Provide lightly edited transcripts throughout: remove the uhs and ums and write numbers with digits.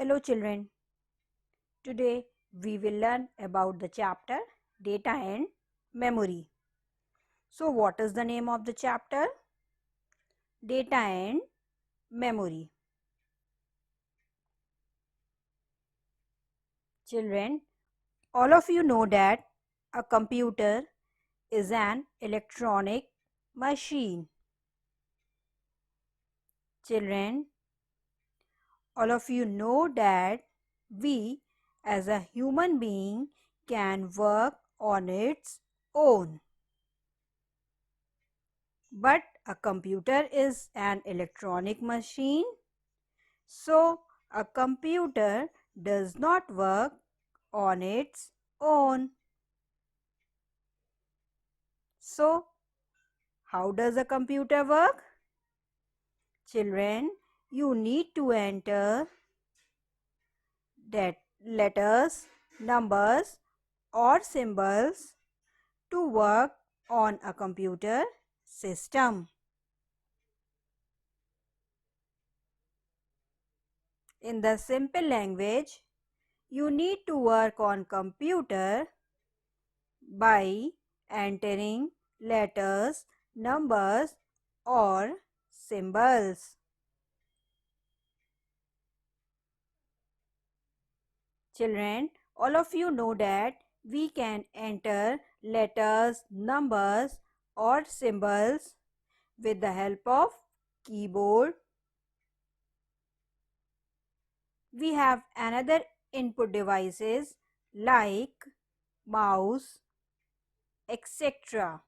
Hello children, today we will learn about the chapter Data and Memory. So what is the name of the chapter? Data and Memory. Children, all of you know that a computer is an electronic machine. Children, all of you know that we as a human being can work on its own. But a computer is an electronic machine. So a computer does not work on its own. So how does a computer work? Children, you need to enter that letters, numbers or symbols to work on a computer system. In the simple language, you need to work on computer by entering letters, numbers or symbols. Children, all of you know that we can enter letters, numbers or symbols with the help of keyboard. We have another input devices like mouse, etc.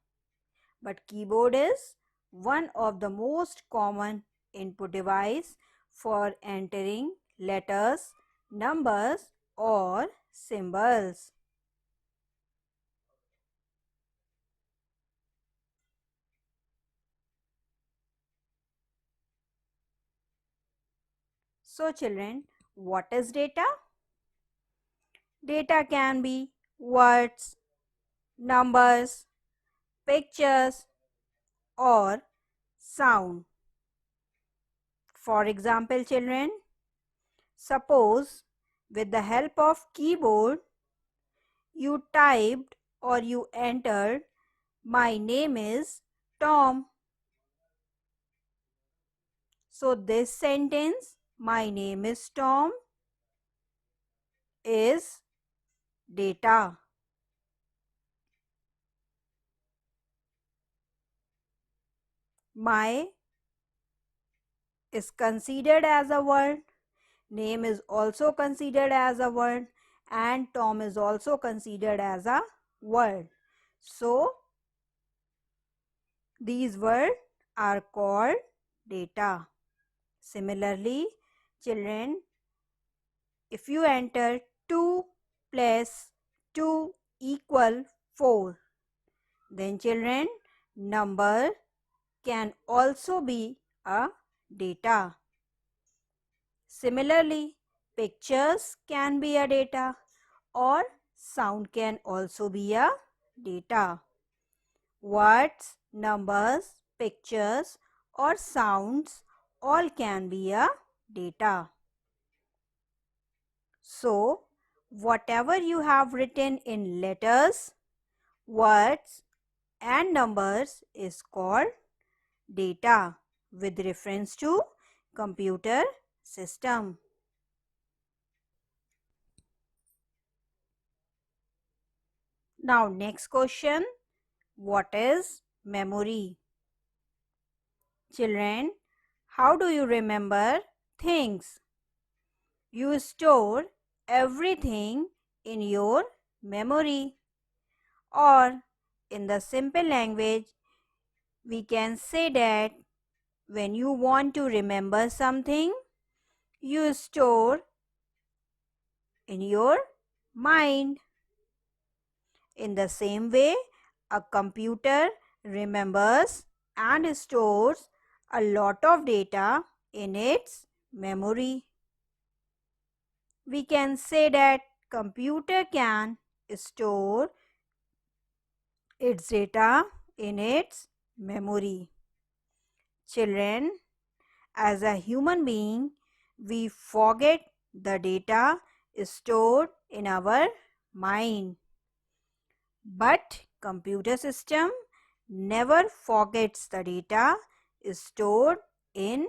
But keyboard is one of the most common input device for entering letters, numbers or symbols. So children, what is data? Data can be words, numbers, pictures or sound. For example children, suppose with the help of keyboard you typed or you entered my name is Tom. So this sentence, my name is Tom, is data. My is considered as a word, name is also considered as a word and Tom is also considered as a word. So these words are called data. Similarly, children, if you enter 2 plus 2 equal 4, then children, number can also be a data. Similarly, pictures can be a data or sound can also be a data. Words, numbers, pictures or sounds all can be a data. So, whatever you have written in letters, words and numbers is called data with reference to computer system. Now next question, what is memory? Children, how do you remember things? You store everything in your memory, or in the simple language we can say that when you want to remember something, you store in your mind. In the same way, a computer remembers and stores a lot of data in its memory. We can say that computer can store its data in its memory. Children, as a human being, we forget the data is stored in our mind. But computer system never forgets the data is stored in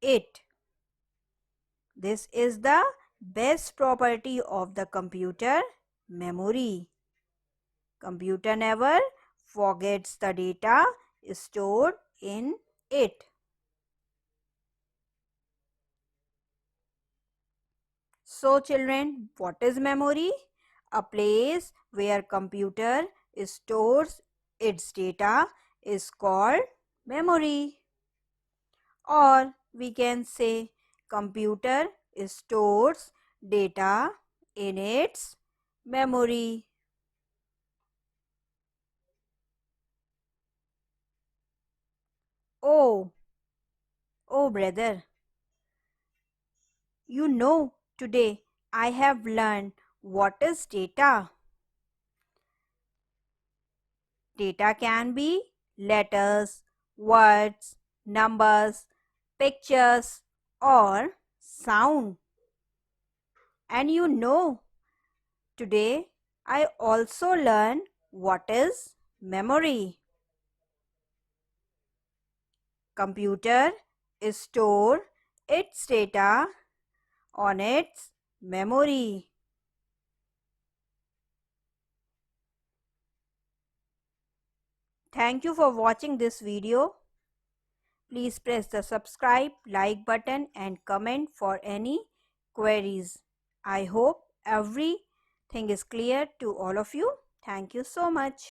it. This is the best property of the computer memory. Computer never forgets the data stored in it. So children, what is memory? A place where computer stores its data is called memory. Or we can say computer stores data in its memory. Oh, oh brother, today I have learned what is data. Data can be letters, words, numbers, pictures or sound. And today I also learned what is memory. Computer store its data on its memory. Thank you for watching this video. Please press the subscribe, like button and comment for any queries. I hope everything is clear to all of you. Thank you so much.